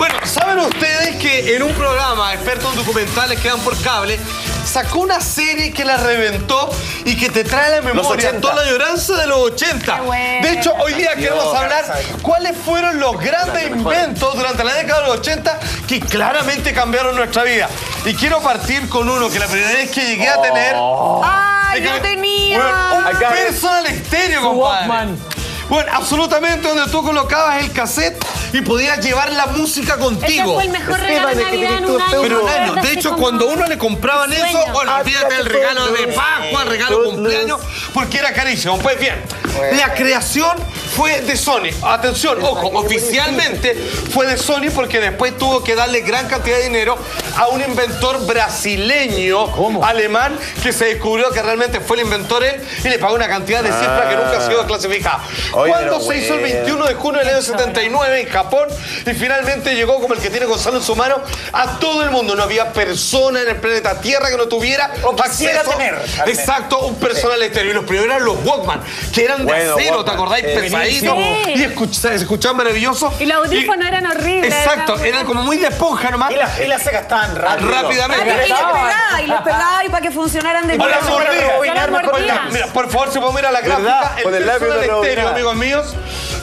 Bueno, ¿saben ustedes que en un programa, expertos en documentales que dan por cable, sacó una serie que la reventó y que te trae a la memoria toda la añoranza de los 80? Bueno. De hecho, hoy día queremos hablar cuáles fueron los grandes inventos durante la década de los 80 que claramente cambiaron nuestra vida. Y quiero partir con uno que la primera vez que llegué a tener... ¡Ay, no tenía! Un personal estéreo, compadre. Bueno, absolutamente, donde tú colocabas el cassette y podías llevar la música contigo. Ese fue el mejor regalo de Navidad en un año. Pero un año. De hecho, cuando uno le compraban eso, bueno, olvídate del regalo de Pascua, el regalo de cumpleaños, porque era carísimo. Pues bien, la creación fue de Sony. Atención, ojo, oficialmente fue de Sony porque después tuvo que darle gran cantidad de dinero a un inventor brasileño, alemán, que se descubrió que realmente fue el inventor él y le pagó una cantidad de cifra que nunca ha sido clasificada. Cuando se hizo el 21 de junio del año 79 en Japón y finalmente llegó como el que tiene Gonzalo en su mano a todo el mundo. No había persona en el planeta Tierra que no tuviera acceso. Exacto, un personal estéreo. Y los primeros eran los Walkman, que eran de acero, ¿te acordáis? Pesaditos. Sí. Y se escuchaban maravillosos. Y los audífonos eran horribles. Exacto, eran como muy de esponja nomás. Y las pilas se gastaban rápidamente. Y les pegaba y para que funcionaran de Hola, mordía. Mira, por favor, si podemos ir a la gráfica. El personal estéreo, amigos míos,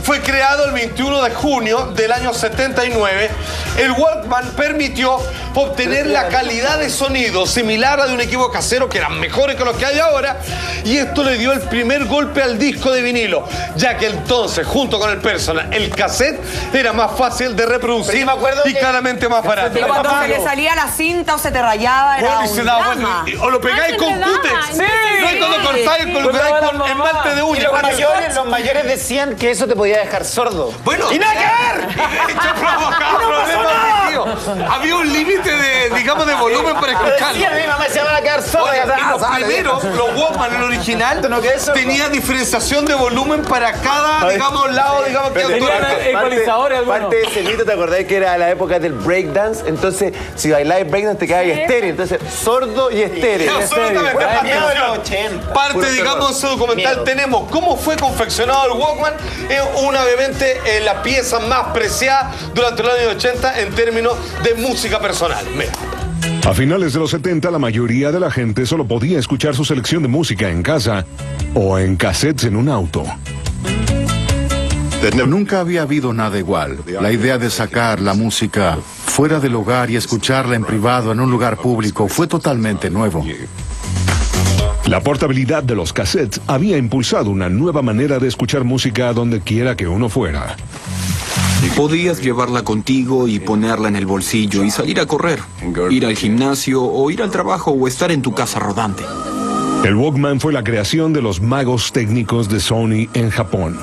fue creado el 21 de junio del año 79. El Walkman permitió obtener la calidad de sonido similar a de un equipo casero, que eran mejores que los que hay ahora, y esto le dio el primer golpe al disco de vinilo, ya que entonces, junto con el personal, el cassette era más fácil de reproducir y claramente más barato. Pero cuando se le salía la cinta o se te rayaba, era y se daba o lo pegáis con cútex. Sí. No, y cuando cortáis, colocáis con esmalte de uña. Los mayores decían que eso te podía dejar sordo. Bueno, ¡y nada que ver! De hecho, provocaba problemas auditivos. Había un límite de, digamos, de volumen para escucharlo. Sí, a mi mamá se van a quedar sorda. Y los primeros, los Walkman, el original, tenía diferenciación de volumen para cada, digamos, lado, digamos, que ecualizadores. Parte de ese mito, ¿te acordás que era la época del breakdance? Entonces, si bailabas breakdance te quedabas estéreo. Entonces, sordo y estéreo. Absolutamente. Parte, digamos, de ese documental tenemos cómo fue confeccionado el Walkman. Es obviamente la pieza más preciada durante los años 80 en términos de música personal. Mira. A finales de los 70, la mayoría de la gente solo podía escuchar su selección de música en casa o en cassettes en un auto. Nunca había habido nada igual. La idea de sacar la música fuera del hogar y escucharla en privado en un lugar público fue totalmente nuevo. La portabilidad de los cassettes había impulsado una nueva manera de escuchar música donde quiera que uno fuera. Podías llevarla contigo y ponerla en el bolsillo y salir a correr, ir al gimnasio o ir al trabajo o estar en tu casa rodante. El Walkman fue la creación de los magos técnicos de Sony en Japón,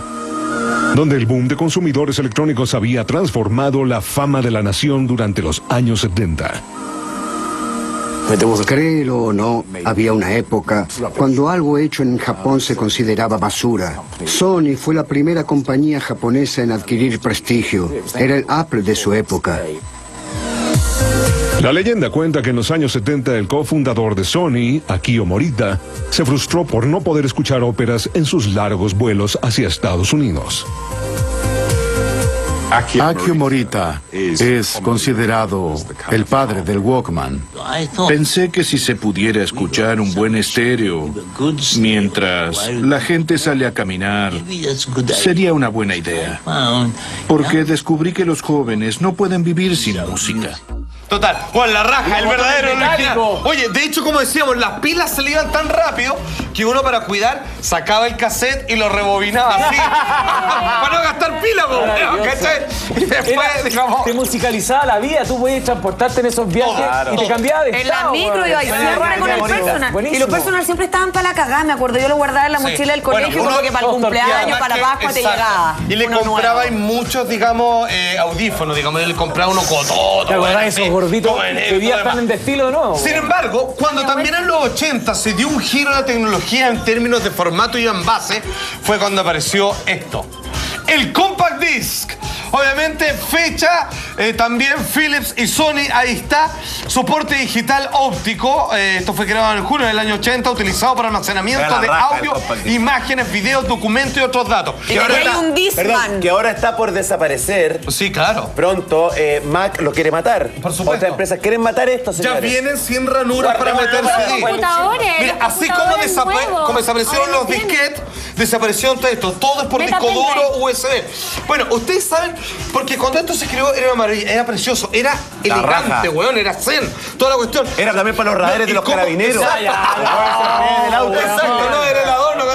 donde el boom de consumidores electrónicos había transformado la fama de la nación durante los años 70. Créelo o no, había una época cuando algo hecho en Japón se consideraba basura. Sony fue la primera compañía japonesa en adquirir prestigio. Era el Apple de su época. La leyenda cuenta que en los años 70 el cofundador de Sony, Akio Morita, se frustró por no poder escuchar óperas en sus largos vuelos hacia Estados Unidos. Akio Morita es considerado el padre del Walkman. Pensé que si se pudiera escuchar un buen estéreo mientras la gente sale a caminar, sería una buena idea. Porque descubrí que los jóvenes no pueden vivir sin música. Total, bueno, la raja, el verdadero original. Oye, de hecho, como decíamos, las pilas se le iban tan rápido que uno, para cuidar, sacaba el cassette y lo rebobinaba así para no gastar pila, ¿cachai? Y después, digamos, te musicalizaba la vida, tú podías transportarte en esos viajes y te cambiabas de estado. En la micro iba siempre con el personal. Y los personal siempre estaban para la cagada, me acuerdo. Yo lo guardaba en la mochila del colegio como que para el cumpleaños, para la Pascua te llegaba. Y le compraba muchos, digamos, audífonos, digamos, él le compraba unos cototos. ¿Te acordás de esos gorditos que día están en estilo, no? Sin embargo, cuando también en los 80 se dio un giro a la tecnología en términos de formato y envase, fue cuando apareció esto. El Compact Disc. Obviamente, fecha También Philips y Sony, ahí está. Soporte digital óptico. Esto fue creado en junio del año 80, utilizado para almacenamiento de audio, imágenes, videos, documentos y otros datos. Y hay un Discman. Que ahora está por desaparecer. Sí, claro. Pronto Mac lo quiere matar. Por supuesto. Otras empresas quieren matar esto, señores. Ya vienen sin ranuras para meter CD. Mira, así como desaparecieron los disquetes, desaparecieron todo esto. Todo es por disco duro USB. Bueno, ustedes saben, porque cuando esto se creó era una maravilla, era precioso, era elegante, weón, era zen, toda la cuestión. Era también para los radares de los carabineros. Exacto, no, era el adorno.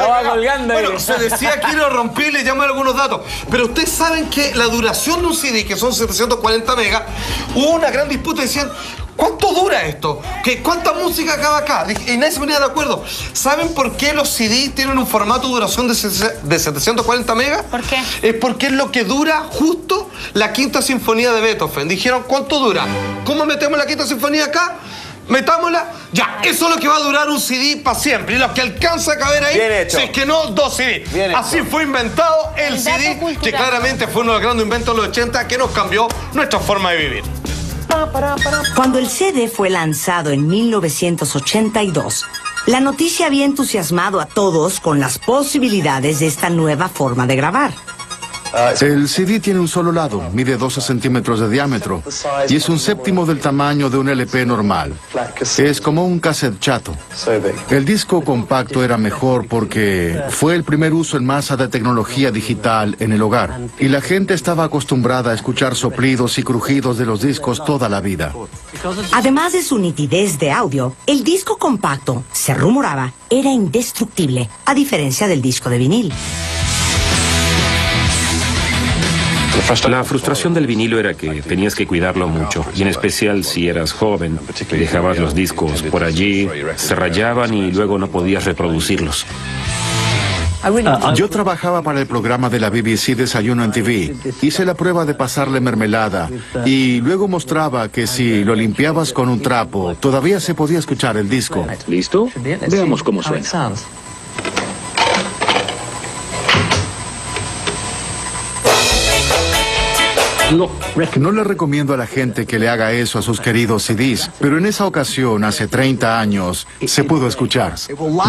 Bueno, se decía quiero romper, le llaman algunos datos. Pero ustedes saben que la duración de un CD, que son 740 megas, hubo una gran disputa y decían, ¿cuánto dura esto? ¿Cuánta música acaba acá? Y nadie se ponía de acuerdo. ¿Saben por qué los CD tienen un formato de duración de 740 megas? ¿Por qué? Es porque es lo que dura justo la Quinta Sinfonía de Beethoven. Dijeron, ¿cuánto dura? ¿Cómo metemos la Quinta Sinfonía acá? Metámosla, ya, eso es lo que va a durar un CD para siempre. Y los que alcanza a caber ahí, bien hecho. si es que no, 2 CD. Bien así hecho. fue inventado el CD, que claramente fue uno de los grandes inventos de los 80 que nos cambió nuestra forma de vivir. Cuando el CD fue lanzado en 1982, la noticia había entusiasmado a todos con las posibilidades de esta nueva forma de grabar. El CD tiene un solo lado, mide 12 centímetros de diámetro y es un séptimo del tamaño de un LP normal. Es como un cassette chato. El disco compacto era mejor porque fue el primer uso en masa de tecnología digital en el hogar y la gente estaba acostumbrada a escuchar soplidos y crujidos de los discos toda la vida. Además de su nitidez de audio, el disco compacto, se rumoraba, era indestructible, a diferencia del disco de vinil. La frustración del vinilo era que tenías que cuidarlo mucho, y en especial si eras joven, dejabas los discos por allí, se rayaban y luego no podías reproducirlos. Yo trabajaba para el programa de la BBC Desayuno en TV. Hice la prueba de pasarle mermelada y luego mostraba que si lo limpiabas con un trapo, todavía se podía escuchar el disco. ¿Listo? Veamos cómo suena. No le recomiendo a la gente que le haga eso a sus queridos CDs, pero en esa ocasión, hace 30 años, se pudo escuchar.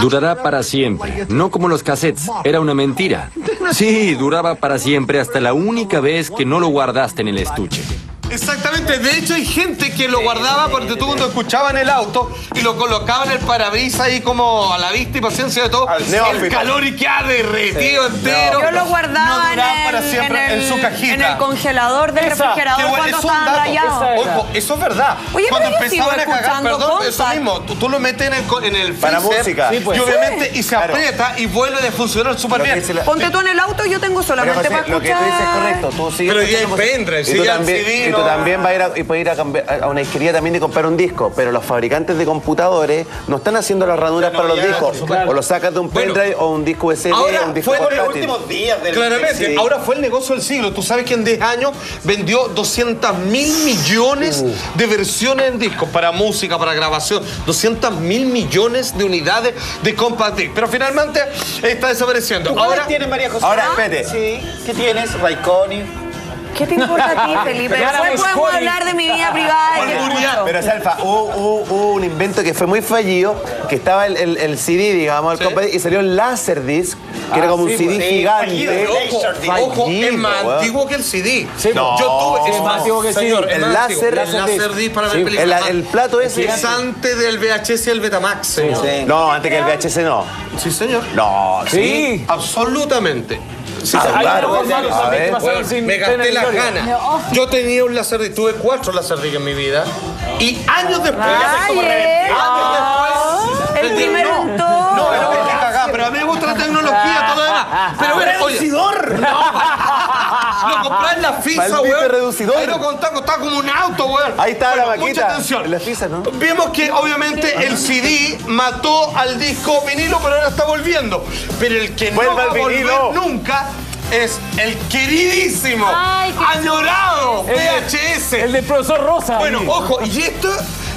Durará para siempre, no como los cassettes, era una mentira. Sí, duraba para siempre hasta la única vez que no lo guardaste en el estuche. Exactamente, de hecho hay gente que lo guardaba porque tú cuando escuchaba en el auto y lo colocaba en el parabrisas ahí como a la vista y paciencia de todo, el calor y queda derretido entero. Yo lo guardaba para siempre en su cajita. En el congelador del refrigerador cuando estaban rayados. Ojo, eso es verdad. Oye, cuando pero yo empezaban a cagar, perdón, cosas. eso mismo, tú lo metes en el para freezer, música. Sí, pues. Y obviamente y se aprieta y vuelve a funcionar súper bien. Ponte tú en el auto, yo tengo solamente para escuchar. Lo que tú dices es correcto. Tú sigues pero ya hay pendrive, y tú también vas a ir puedes ir a una disquería también de comprar un disco, pero los fabricantes de computadores no están haciendo las ranuras para los discos. O lo sacas de un pendrive o un disco USB o un disco portátil. Fue los últimos días del claramente, sí. Ahora fue el negocio del siglo. Tú sabes que en 10 años vendió 200.000 millones de versiones en discos para música, para grabación. 200.000 millones de unidades de compact disc. Pero finalmente está desapareciendo. Ahora tienes, María José. Ahora, espérate. Sí. ¿Qué tienes? Raikkonen. ¿Qué te importa a ti, Felipe? Después podemos hablar de mi vida privada. Pero, Salfa, hubo un invento que fue muy fallido, que estaba el CD, digamos, el compact, y salió el Laserdisc, que era como un CD gigante. Ojo, es más antiguo que el CD. No, yo tuve, es más antiguo que el CD. El Laserdisc para ver películas. El plato ese es antes del VHS y el Betamax. No, antes que el VHS no. Sí, señor. No, sí. Absolutamente. Sí, claro. Me gasté las ganas. Yo tenía un Laserdisc, tuve 4 Laserdisc en mi vida. Y años después. El primero en todo. No, pero a mí me gusta la tecnología, todo lo demás. Pero bueno, reducidor. Lo compré en la FISA, weón. Reducidor. Ahí lo contaba como un auto, weón. Ahí está la maquita. Mucha atención. En la FISA, ¿no? Vimos que obviamente el CD mató al disco vinilo, pero ahora está volviendo. Pero el que no va a volver nunca es el queridísimo, añorado VHS. El del profesor Rosa. Bueno, ojo, y esto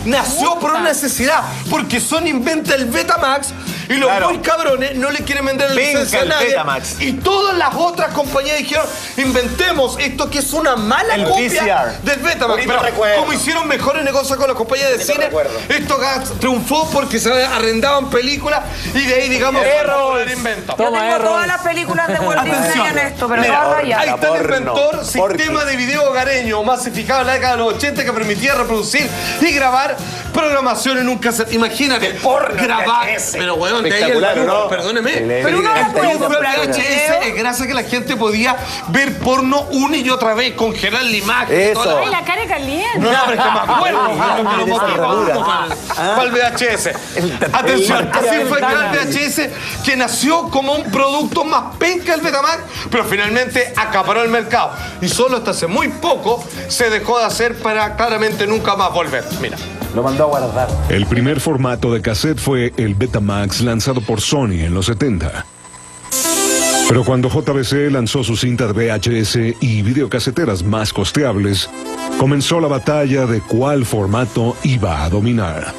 nació por una necesidad, porque Sony inventa el Betamax y los muy cabrones no le quieren vender el licencia a nadie. Betamax. Y todas las otras compañías dijeron, inventemos esto que es una mala copia del Betamax. Pero como hicieron mejores negocios con las compañías de cine, esto triunfó porque se arrendaban películas y de ahí, digamos, el invento. Yo tengo todas las películas de Walt Disney en esto, pero todas rayadas. Ahí está el inventor, sistema de video hogareño masificado en la década de los 80 que permitía reproducir y grabar programación en un cassette. Imagínate, grabar. Pero weón, de ahí el perdóneme. Pero uno no puede comprar VHS es gracias a que la gente podía ver porno una y otra vez, congelar la imagen. Eso. Ay, la cara caliente. No, pero es que me acuerdo que lo motivamos para el VHS. Atención, así fue el VHS que nació como un producto más penca del Betamax, pero finalmente acaparó el mercado. Y solo hasta hace muy poco se dejó de hacer para claramente nunca más volver. Mira. Lo mandó a guardar. El primer formato de cassette fue el Betamax lanzado por Sony en los 70. Pero cuando JVC lanzó su cinta de VHS y videocaseteras más costeables, comenzó la batalla de cuál formato iba a dominar.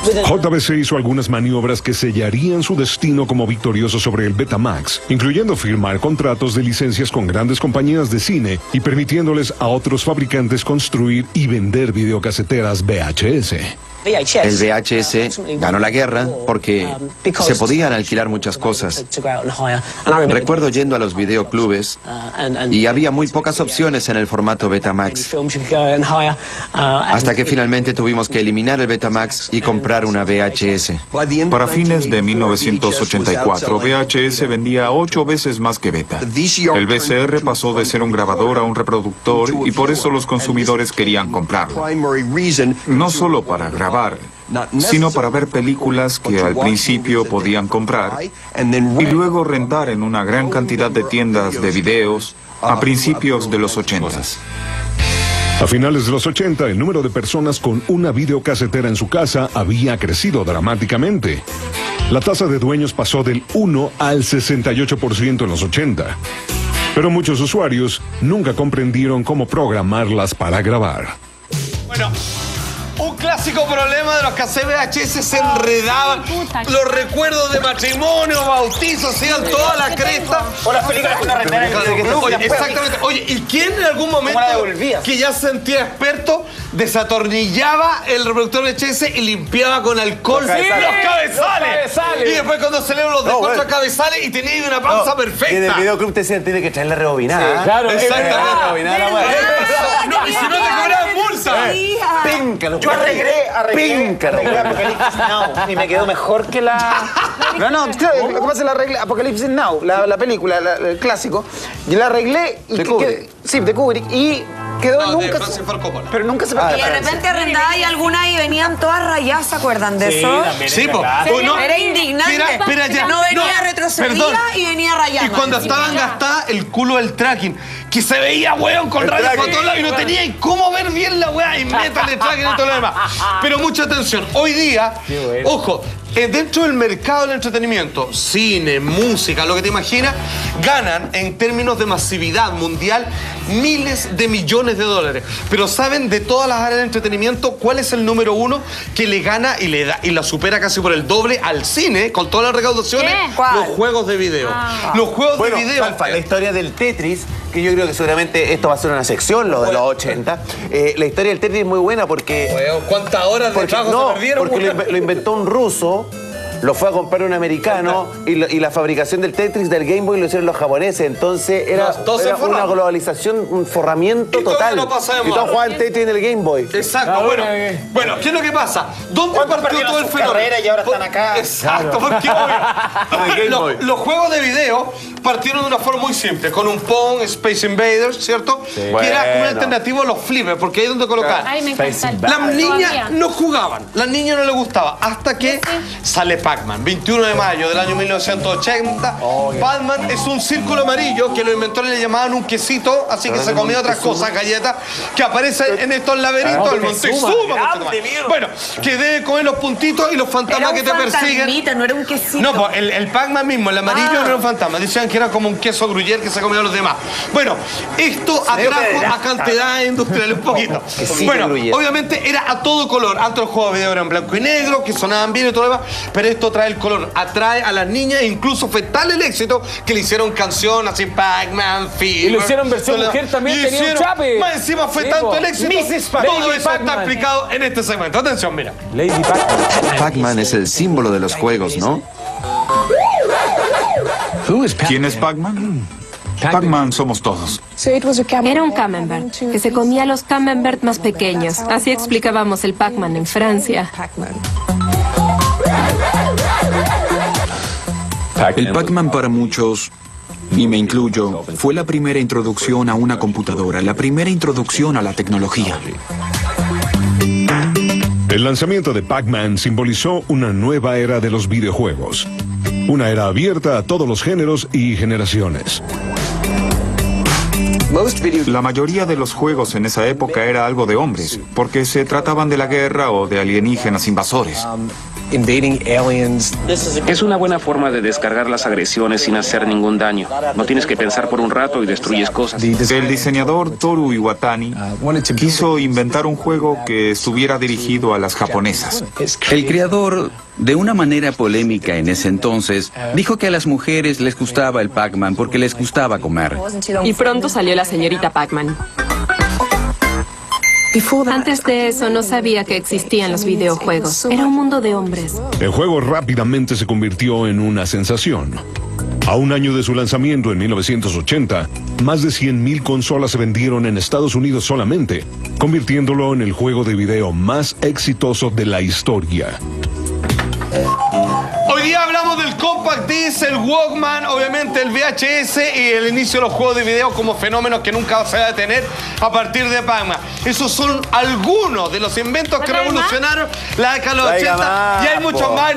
JVC hizo algunas maniobras que sellarían su destino como victorioso sobre el Betamax, incluyendo firmar contratos de licencias con grandes compañías de cine y permitiéndoles a otros fabricantes construir y vender videocaseteras VHS. El VHS ganó la guerra porque se podían alquilar muchas cosas. Recuerdo yendo a los videoclubes y había muy pocas opciones en el formato Betamax. Hasta que finalmente tuvimos que eliminar el Betamax y comprar una VHS. Para fines de 1984, VHS vendía 8 veces más que Beta. El VCR pasó de ser un grabador a un reproductor y por eso los consumidores querían comprarlo. No solo para grabar, sino para ver películas que al principio podían comprar y luego rentar en una gran cantidad de tiendas de videos a principios de los 80s. A finales de los 80, el número de personas con una videocasetera en su casa había crecido dramáticamente. La tasa de dueños pasó del 1 al 68% en los 80. Pero muchos usuarios nunca comprendieron cómo programarlas para grabar. Bueno, un clásico problema de los cassettes VHS se enredaban. Los recuerdos de matrimonio, bautizos, iban toda la cresta. O las películas que uno arrendaba en el videoclub. Oye, exactamente. Oye, ¿y quién en algún momento que ya se sentía experto desatornillaba el reproductor VHS y limpiaba con alcohol los cabezales? Y después cuando se le los de 4 cabezales y tenía una panza perfecta. Y en el videoclub te decían, tiene que traer la rebobinada. Claro, exactamente. No, y si no te cobraban bolsa. Píncalo. Yo arreglé Apocalipsis Now y me quedó mejor que la... No, lo que pasa es que la arreglé Apocalipsis Now, la película, el clásico. Yo la arreglé y... De Kubrick. Sí, de Kubrick. Y quedó nunca... Pero nunca se me Y de repente arrendaba y algunas y venían todas rayadas, ¿se acuerdan de eso? Sí, pues. Era indignante. No venía retrocedida y venía rayada. Y cuando estaban gastadas, el culo del tracking, que se veía, weón, con rayos para todos lados y no tenía y cómo ver bien la weá y métale tracking y todo lo demás. Pero mucha atención, hoy día, ojo, dentro del mercado del entretenimiento, cine, música, lo que te imaginas, ganan en términos de masividad mundial miles de millones de dólares. Pero ¿saben de todas las áreas de entretenimiento cuál es el número uno que le gana y le da y la supera casi por el doble al cine con todas las recaudaciones? Los juegos de video. Los juegos de video. Alfa, la historia del Tetris, que yo creo que seguramente esto va a ser una sección, lo de los 80. La historia del Tetris es muy buena porque... ¿Cuántas horas de trabajo se perdieron? Porque lo inventó un ruso, lo fue a comprar un americano y la fabricación del Tetris, del Game Boy, lo hicieron los japoneses. Entonces era una globalización, un forramiento total. No pasa de y todos jugaban Tetris en el Game Boy. Exacto, bueno, ¿qué es lo que pasa? ¿Dónde partió todo el fenómeno? Y ahora están acá. Exacto, porque los juegos de video partieron de una forma muy simple, con un Pong, Space Invaders, ¿cierto? Sí. Que era un alternativo a los flippers, porque ahí es donde colocar. Ay, me encanta. Las niñas no jugaban, las niñas no les gustaba, hasta que sale Pac-Man, 21 de mayo del año 1980. Pac-Man es un círculo amarillo que los inventores le llamaban un quesito, así que se comía otras cosas, galletas, que aparecen en estos laberintos del Montezuma. Bueno, que debe comer los puntitos y los fantasmas que te persiguen. No era un quesito. No, pues el Pac-Man mismo, el amarillo no era un fantasma. Decían que era como un queso gruyere que se comían los demás. Bueno, esto atrajo a cantidades industriales un poquito. Bueno, obviamente era a todo color. Antes los juegos de video eran blanco y negro, que sonaban bien y todo lo demás, pero esto trae el color, atrae a las niñas e incluso fue tal el éxito que le hicieron canción así, Pac-Man, Fever. Y lo hicieron versión mujer también, tenía un chape. Más encima fue tanto el éxito, todo eso está explicado en este segmento. Atención, mira. Lady Pac-Man. Pac-Man es el símbolo de los juegos, ¿no? ¿Quién es Pac-Man? Pac-Man somos todos. Era un camembert, que se comía los camembert más pequeños. Así explicábamos el Pac-Man en Francia. El Pac-Man para muchos, y me incluyo, fue la primera introducción a una computadora, la primera introducción a la tecnología. El lanzamiento de Pac-Man simbolizó una nueva era de los videojuegos. Una era abierta a todos los géneros y generaciones. La mayoría de los juegos en esa época era algo de hombres, porque se trataban de la guerra o de alienígenas invasores. Es una buena forma de descargar las agresiones sin hacer ningún daño. No tienes que pensar por un rato y destruyes cosas. El diseñador Toru Iwatani quiso inventar un juego que estuviera dirigido a las japonesas. El creador, de una manera polémica en ese entonces, dijo que a las mujeres les gustaba el Pac-Man porque les gustaba comer. Y pronto salió la señorita Pac-Man. Antes de eso no sabía que existían los videojuegos. Era un mundo de hombres. El juego rápidamente se convirtió en una sensación. A un año de su lanzamiento en 1980, más de 100,000 consolas se vendieron en Estados Unidos solamente, convirtiéndolo en el juego de video más exitoso de la historia. Hoy día hablamos del Compact Disc, el Walkman, obviamente el VHS y el inicio de los juegos de video como fenómenos que nunca se va a detener a partir de Pac-Man. Esos son algunos de los inventos que revolucionaron la década de los 80 y hay muchos más.